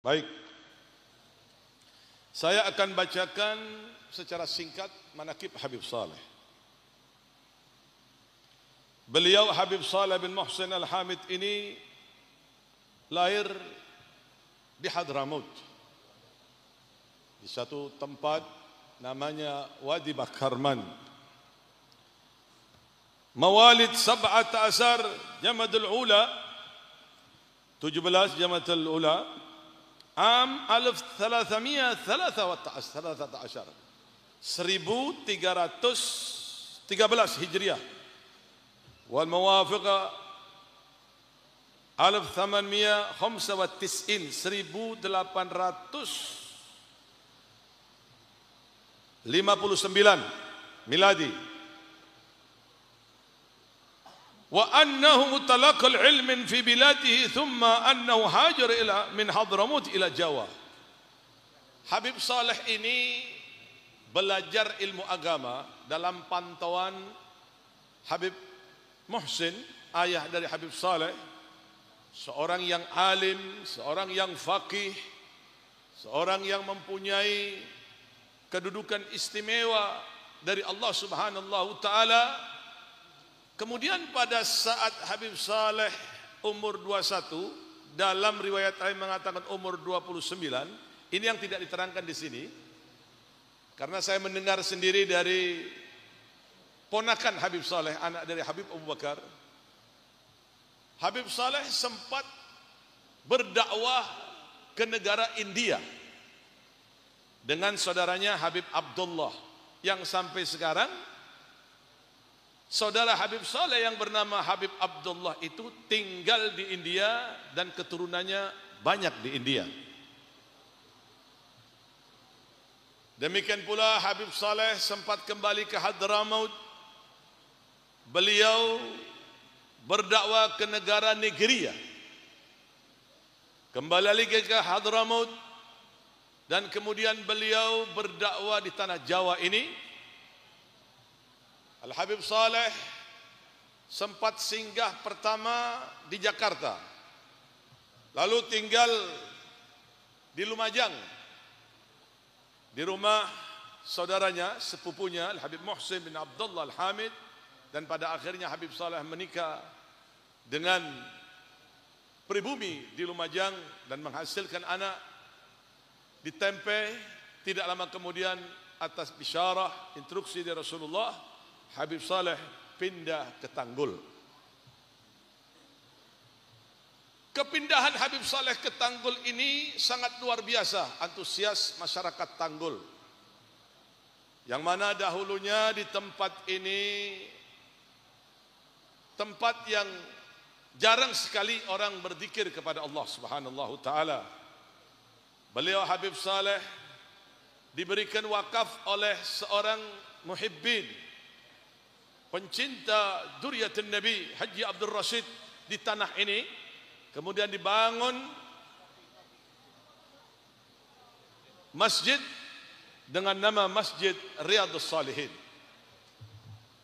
Baik, saya akan bacakan secara singkat manaqib Habib Saleh. Beliau Habib Saleh bin Muhsin Al-Hamid ini lahir di Hadramaut, di satu tempat namanya Wadi Bakarman. Mawalid 17 Jamadul Ula, 17 Jamadul Ula, Am 1313 1313 Hijriah, wal muwafiqa 1895 1859 miladi. Wa annahu mutalaqal ilmin fi biladihi thumma annahu hajar min Hadramut ila Jawa. Habib Saleh ini belajar ilmu agama dalam pantauan Habib Muhsin, ayah dari Habib Saleh, seorang yang alim, seorang yang faqih, seorang yang mempunyai kedudukan istimewa dari Allah Subhanahu taala. Kemudian pada saat Habib Saleh umur 21, dalam riwayat lain mengatakan umur 29, ini yang tidak diterangkan di sini. Karena saya mendengar sendiri dari ponakan Habib Saleh, anak dari Habib Abu Bakar. Habib Saleh sempat berdakwah ke negara India dengan saudaranya Habib Abdullah, yang sampai sekarang saudara Habib Saleh yang bernama Habib Abdullah itu tinggal di India dan keturunannya banyak di India. Demikian pula Habib Saleh sempat kembali ke Hadramaut. Beliau berdakwah ke negara Nigeria, kembali lagi ke Hadramaut, dan kemudian beliau berdakwah di tanah Jawa ini. Al-Habib Saleh sempat singgah pertama di Jakarta, lalu tinggal di Lumajang, di rumah saudaranya, sepupunya Al-Habib Muhsin bin Abdullah Al-Hamid, dan pada akhirnya Habib Saleh menikah dengan pribumi di Lumajang dan menghasilkan anak di Tempe. Tidak lama kemudian, atas bisyarah instruksi dari Rasulullah, Habib Saleh pindah ke Tanggul. Kepindahan Habib Saleh ke Tanggul ini sangat luar biasa antusias masyarakat Tanggul, yang mana dahulunya di tempat ini tempat yang jarang sekali orang berzikir kepada Allah Subhanahu taala. Beliau Habib Saleh diberikan wakaf oleh seorang muhibbin, pencinta dzurriyyatun Nabi, Haji Abdul Rashid, di tanah ini. Kemudian dibangun masjid dengan nama Masjid Riyadhus Shalihin.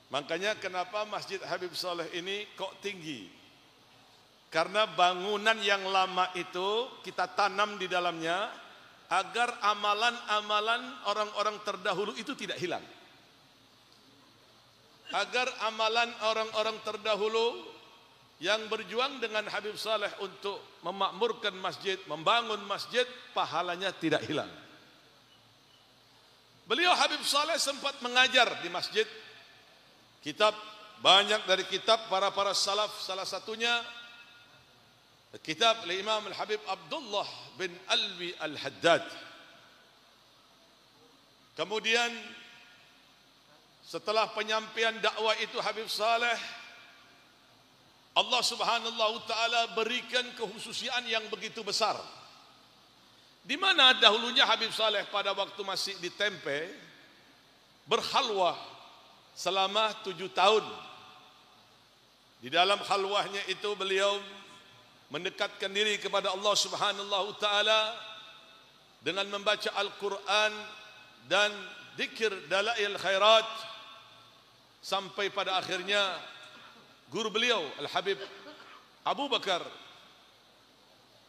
Makanya kenapa Masjid Habib Saleh ini kok tinggi? Karena bangunan yang lama itu kita tanam di dalamnya agar amalan-amalan orang-orang terdahulu itu tidak hilang. Agar amalan orang-orang terdahulu yang berjuang dengan Habib Saleh untuk memakmurkan masjid, membangun masjid, pahalanya tidak hilang. Beliau Habib Saleh sempat mengajar di masjid kitab, banyak dari kitab para salaf, salah satunya kitab Imam Al-Habib Abdullah bin Alwi Al-Haddad. Kemudian setelah penyampaian dakwah itu Habib Saleh, Allah Subhanahu taala berikan kekhususian yang begitu besar. Di mana dahulunya Habib Saleh pada waktu masih di Tempe berkhalwah selama 7 tahun. Di dalam khalwahnya itu beliau mendekatkan diri kepada Allah Subhanahu taala dengan membaca Al-Qur'an dan zikir dalail khairat, sampai pada akhirnya guru beliau Al-Habib Abu Bakar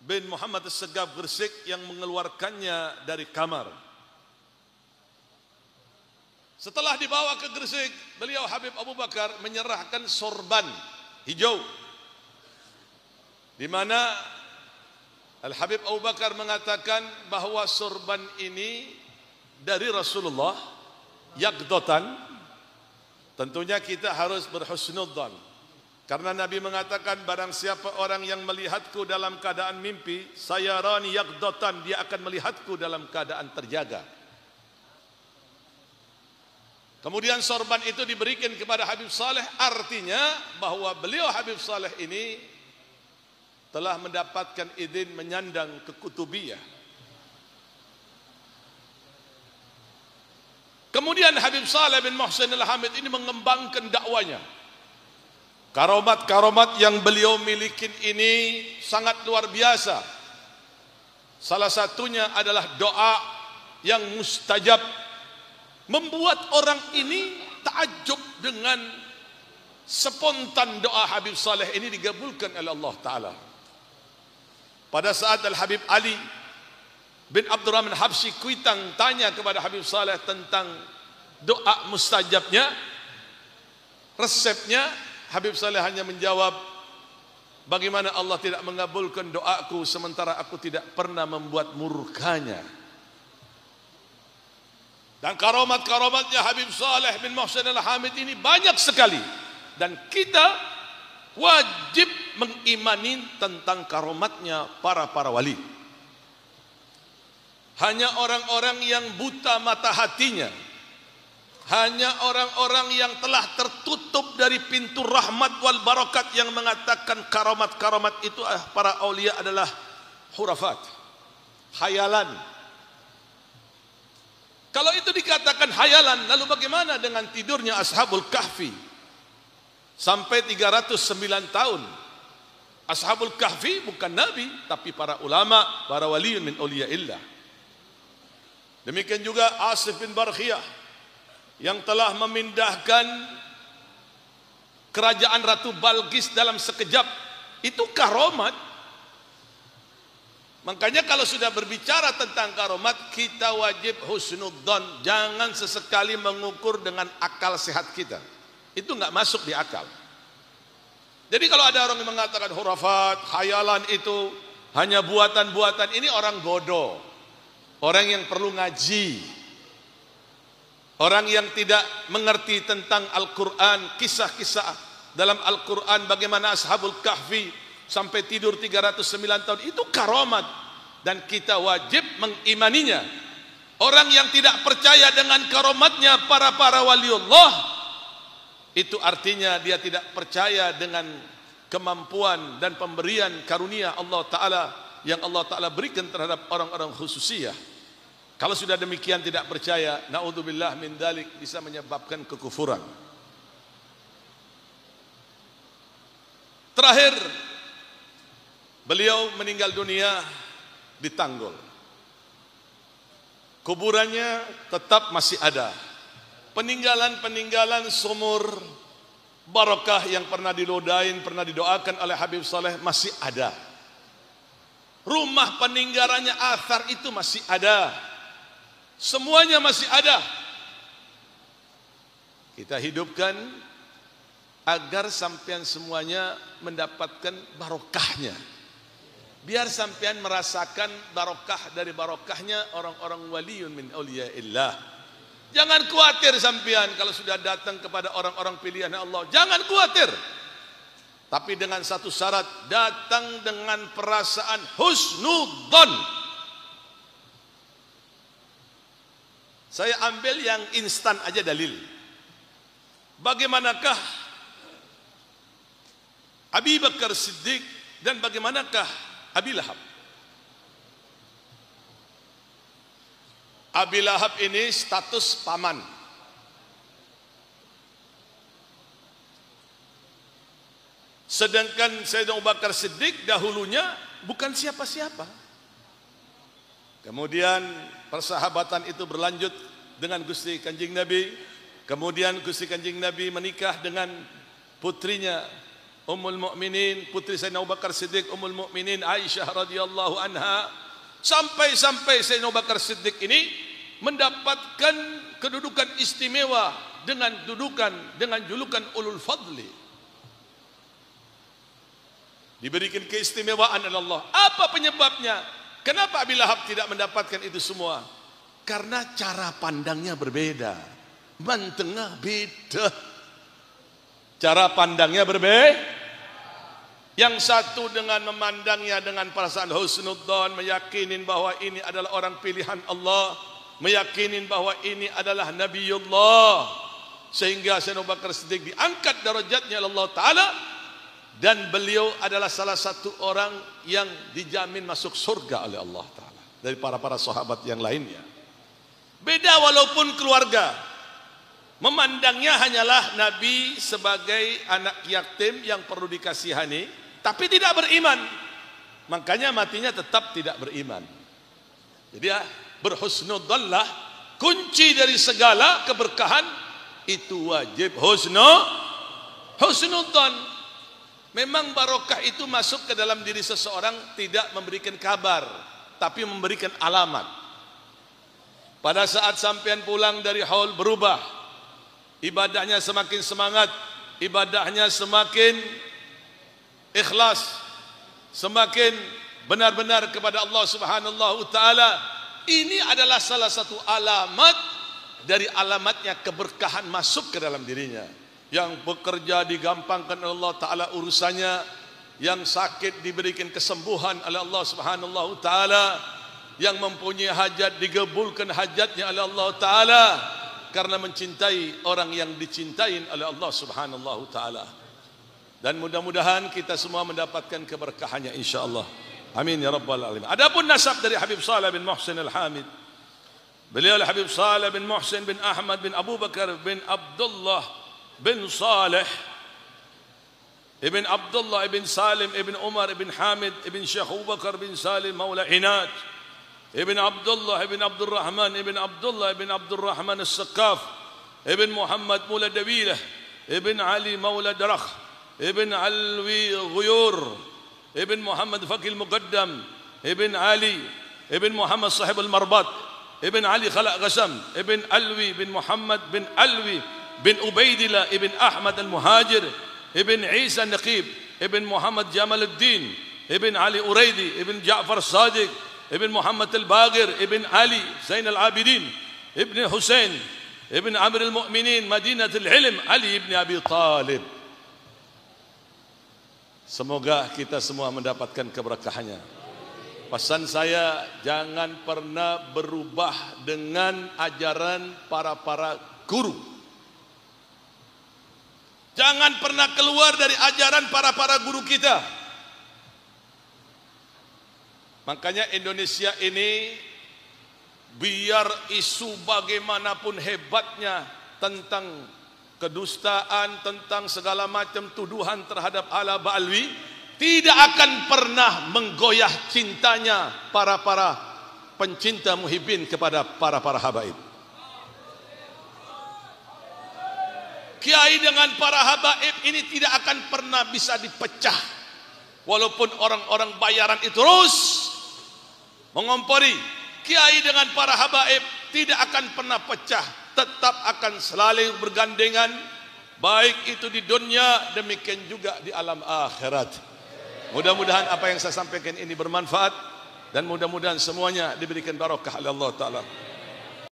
bin Muhammad As-Segaf Gresik yang mengeluarkannya dari kamar. Setelah dibawa ke Gresik, beliau Habib Abu Bakar menyerahkan sorban hijau, di mana Al-Habib Abu Bakar mengatakan bahwa sorban ini dari Rasulullah, yaqdatan. Tentunya kita harus berhusnudzan, karena Nabi mengatakan barang siapa orang yang melihatku dalam keadaan mimpi, sayarani yaqdatan, dia akan melihatku dalam keadaan terjaga. Kemudian sorban itu diberikan kepada Habib Saleh, artinya bahwa beliau Habib Saleh ini telah mendapatkan izin menyandang ke Kutubiyah. Kemudian Habib Saleh bin Muhsin Al-Hamid ini mengembangkan dakwanya. Karomat-karomat yang beliau miliki ini sangat luar biasa. Salah satunya adalah doa yang mustajab, membuat orang ini takjub dengan spontan doa Habib Saleh ini digabulkan oleh Allah Ta'ala. Pada saat Al-Habib Ali bin Abdurrahman Habsyi Kuitang tanya kepada Habib Saleh tentang doa mustajabnya, resepnya, Habib Saleh hanya menjawab, bagaimana Allah tidak mengabulkan doaku sementara aku tidak pernah membuat murkanya. Dan karomat-karomatnya Habib Saleh bin Muhsin Al-Hamid ini banyak sekali, dan kita wajib mengimani tentang karomatnya para wali. Hanya orang-orang yang buta mata hatinya, hanya orang-orang yang telah tertutup dari pintu rahmat wal barakat yang mengatakan karomat-karomat itu para aulia adalah hurafat, khayalan. Kalau itu dikatakan khayalan, lalu bagaimana dengan tidurnya Ashabul Kahfi sampai 309 tahun? Ashabul Kahfi bukan nabi, tapi para ulama, para waliun min auliyaillah. Demikian juga Asif bin Barkhiyah yang telah memindahkan kerajaan Ratu Balqis dalam sekejap. Itu karomat. Makanya kalau sudah berbicara tentang karomat, kita wajib husnudzon, jangan sesekali mengukur dengan akal sehat kita. Itu nggak masuk di akal. Jadi kalau ada orang yang mengatakan hurafat, khayalan itu hanya buatan-buatan, ini orang bodoh, orang yang perlu ngaji, orang yang tidak mengerti tentang Al-Quran, kisah-kisah dalam Al-Quran bagaimana Ashabul Kahfi sampai tidur 309 tahun, itu karomat dan kita wajib mengimaninya. Orang yang tidak percaya dengan karomatnya para waliullah, itu artinya dia tidak percaya dengan kemampuan dan pemberian karunia Allah Ta'ala yang Allah Ta'ala berikan terhadap orang-orang khususiyah. Kalau sudah demikian tidak percaya, na'udzubillah min dzalik, bisa menyebabkan kekufuran. Terakhir, beliau meninggal dunia di Tanggul. Kuburannya tetap masih ada. Peninggalan-peninggalan sumur barakah yang pernah dilodain, pernah didoakan oleh Habib Saleh masih ada. Rumah peninggalannya, athar itu masih ada. Semuanya masih ada. Kita hidupkan agar sampean semuanya mendapatkan barokahnya. Biar sampean merasakan barokah dari barokahnya orang-orang waliun min auliyaillah. Jangan khawatir sampean kalau sudah datang kepada orang-orang pilihan Allah. Jangan khawatir. Tapi dengan satu syarat, datang dengan perasaan husnudzon. Saya ambil yang instan aja dalil. Bagaimanakah Abi Bakar Siddiq dan bagaimanakah Abi Lahab? Abi Lahab ini status paman. Sedangkan Sayyidina Abu Bakar Siddiq dahulunya bukan siapa-siapa. Kemudian persahabatan itu berlanjut dengan Gusti Kanjeng Nabi. Kemudian Gusti Kanjeng Nabi menikah dengan putrinya Ummul Mukminin, putri Sayyidina Abu Bakar Siddiq, Ummul Mukminin Aisyah radhiyallahu anha, sampai Sayyidina Abu Bakar Siddiq ini mendapatkan kedudukan istimewa dengan julukan ulul fadli. Diberikan keistimewaan oleh Allah. Apa penyebabnya? Kenapa Abi Lahab tidak mendapatkan itu semua? Karena cara pandangnya berbeda. Mantengah beda. Cara pandangnya berbeda. Yang satu dengan memandangnya dengan perasaan husnudzon, meyakinin bahwa ini adalah orang pilihan Allah, meyakinin bahwa ini adalah Nabiullah, sehingga Sayyidina Abu Bakar Siddiq diangkat derajatnya oleh Allah Ta'ala, dan beliau adalah salah satu orang yang dijamin masuk surga oleh Allah Ta'ala dari para sahabat yang lainnya. Beda walaupun keluarga, memandangnya hanyalah Nabi sebagai anak yatim yang perlu dikasihani, tapi tidak beriman, makanya matinya tetap tidak beriman. Jadi ya, berhusnudzonlah, kunci dari segala keberkahan itu wajib husnudzon. Memang barokah itu masuk ke dalam diri seseorang tidak memberikan kabar, tapi memberikan alamat. Pada saat sampean pulang dari haul berubah, ibadahnya semakin semangat, ibadahnya semakin ikhlas, semakin benar-benar kepada Allah Subhanahu wa taala. Ini adalah salah satu alamat dari alamatnya keberkahan masuk ke dalam dirinya. Yang bekerja digampangkan oleh Allah Ta'ala urusannya, yang sakit diberikan kesembuhan oleh Allah Subhanahu wa taala, yang mempunyai hajat digabulkan hajatnya oleh Allah Ta'ala, karena mencintai orang yang dicintai oleh Allah Subhanahu wa taala. Dan mudah-mudahan kita semua mendapatkan keberkahannya insyaallah. Amin ya rabbal alamin. Adapun nasab dari Habib Saleh bin Muhsin Al-Hamid, beliau Habib Saleh bin Muhsin bin Ahmad bin Abu Bakar bin Abdullah bin Saleh ibn Abdullah ibn Salim ibn Umar ibn Hamid ibn Syekh Abu Bakar bin Salim Maula Inat ibn Abdullah ibn Abdul Rahman ibn Abdullah ibn Abdul Rahman As-Sakaf ibn Muhammad Maula Dawilah ibn Ali Maula Darakh ibn Alwi Ghuyur ibn Muhammad Fakil Muqaddam ibn Ali ibn Muhammad Sahib Al-Marbat ibn Ali Khalaq Ghasam ibn Alwi bin Muhammad bin Alwi bin Ubaidillah ibn Ahmad Al-Muhajir ibn Isa Naqib ibn Muhammad Jamaluddin ibn Ali Uraidi ibn Ja'far Sadiq ibn Muhammad Al-Baghir ibn Ali Zain Al-Abidin ibn Husain ibn Amr Al-Mu'minin Madinatul Ilm Ali ibn Abi Talib. Semoga kita semua mendapatkan keberkahannya. Pesan saya, jangan pernah berubah dengan ajaran para guru. Jangan pernah keluar dari ajaran para guru kita. Makanya Indonesia ini, biar isu bagaimanapun hebatnya tentang kedustaan, tentang segala macam tuduhan terhadap ala ba'alwi, tidak akan pernah menggoyah cintanya para pencinta muhibbin kepada para habaib. Kiai dengan para habaib ini tidak akan pernah bisa dipecah, walaupun orang-orang bayaran itu terus mengompori. Kiai dengan para habaib tidak akan pernah pecah, tetap akan selalu bergandengan, baik itu di dunia, demikian juga di alam akhirat. Mudah-mudahan apa yang saya sampaikan ini bermanfaat, dan mudah-mudahan semuanya diberikan barakah oleh Allah Ta'ala.